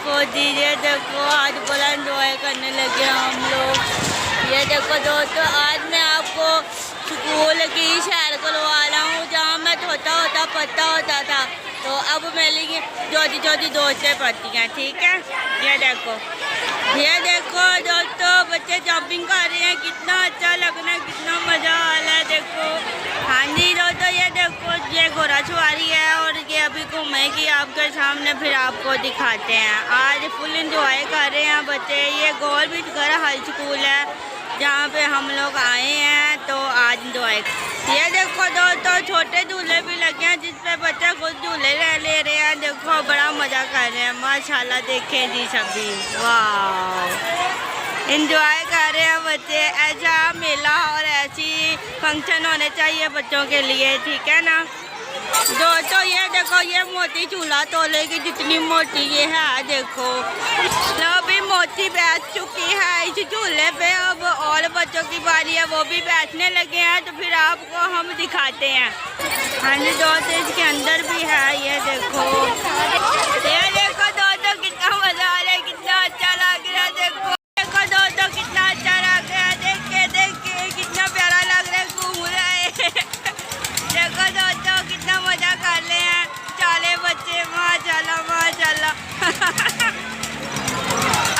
देखो जी, ये देखो आज बड़ा एंजॉय करने लगे हम लोग। ये देखो दोस्तों, आज मैं आपको स्कूल की सैर करवा रहा हूँ जहाँ मैं छोटा होता पढ़ता होता था। तो अब मेरी छोटी छोटी दोस्तें पढ़ती हैं, ठीक है। ये देखो दोस्तों, बच्चे जंपिंग कर रहे हैं, कितना अच्छा लग रहा है, कितना मज़ा आ रहा है। देखो, हाँ जी दोस्तों, ये देखो ये घोड़ा सवारी है और ये अभी घूमेगी आपके सामने, फिर आपको दिखाते हैं। आज फुल इंजॉय कर रहे हैं बच्चे। ये गौरबिटगढ़ हाई स्कूल है जहाँ पे हम लोग आए हैं, तो आज इंजॉय। ये देखो दोस्तों, छोटे झूले भी लगे हैं जिस पे बच्चे खुद झूले ले रहे हैं। देखो बड़ा मज़ा कर रहे हैं, माशाल्लाह। देखें जी सभी, वाह, इंजॉय कर रहे हैं बच्चे। ऐसा मेला और ऐसी फंक्शन होने चाहिए बच्चों के लिए, ठीक है ना दोस्तों। ये देखो, ये मोटी झूला तोले की जितनी मोटी ये है, देखो अभी मोटी बैठ चुकी है इस झूले पे। अब और बच्चों की बारी है, वो भी बैठने लगे हैं, तो फिर आपको हम दिखाते हैं। हाँ जी दोस्तों, इसके अंदर भी है, ये देखो दोस्तों, कितना मजा आ रहा है, कितना अच्छा लग रहा है। देखो दोस्तों, कितना अच्छा लग रहा है, देख के कितना प्यारा लग रहा है, घूम रहा है। देखो दोस्तों, कितना मजा कर रहे हैं सारे बच्चे, माशाल्लाह माशाल्लाह।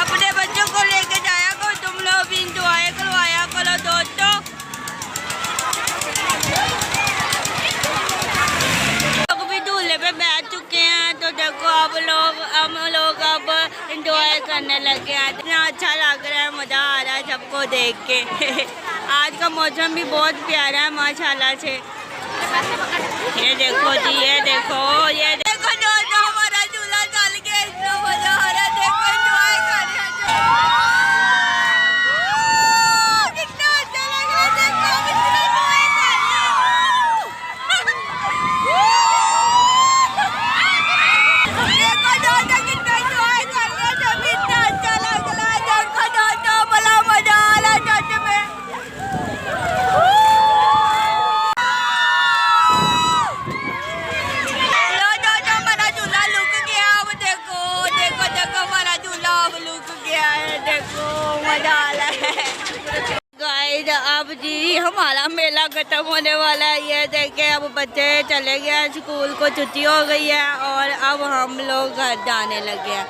अपने बच्चों को लेके जाया करो, तुम लोग भी इंजॉय करवाया करो दोस्तों। लोग भी झूले पे बैठ चुके हैं, तो देखो अब हम लोग अब इंजॉय करने लगे हैं। इतना अच्छा लग रहा है, मज़ा आ रहा है सबको देख के। आज का मौसम भी बहुत प्यारा है माशाल्लाह से। ये देखो जी, ये देखो दोस्तों, हमारा झूला चल गया, इतना मजा आ रहा है। देखो एंजॉय कर रहे हैं, कितना अच्छा लग रहा है। देखो हम इतना एंजॉय कर रहे हैं। देखो दोस्तों, कितना एंजॉय कर रहे हैं सभी, इतना अच्छा लग रहा है। देखो दोस्तों, बड़ा मजा आ रहा है सच में। देखो मजा आ रहा है गाइस। अब जी हमारा मेला खत्म होने वाला है। ये देखे, अब बच्चे चले गए स्कूल को, छुट्टी हो गई है और अब हम लोग घर जाने लगे हैं।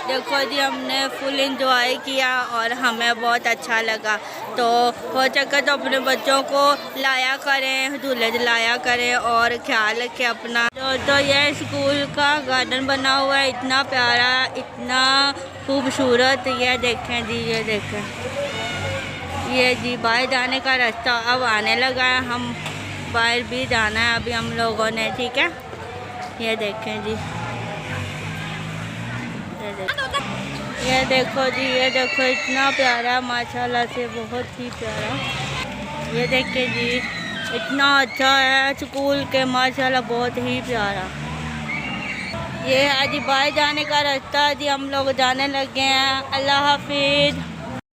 देखो जी, हमने फुल इंजॉय किया और हमें बहुत अच्छा लगा। तो हो सके तो अपने बच्चों को लाया करें, झूले दिलाया करें और ख्याल रखें अपना। तो ये स्कूल का गार्डन बना हुआ है, इतना प्यारा, इतना खूबसूरत। ये देखें जी, ये देखें, ये जी बाहर जाने का रास्ता अब आने लगा है। हम बाहर भी जाना है अभी हम लोगों ने, ठीक है। ये देखें जी, ये देखो जी, ये देखो, इतना प्यारा माशाल्लाह से, बहुत ही प्यारा। ये देखें जी, इतना अच्छा है स्कूल के, माशाल्लाह बहुत ही प्यारा। ये आज बाहर जाने का रास्ता जी, हम लोग जाने लगे हैं। अल्लाह हाफिज़।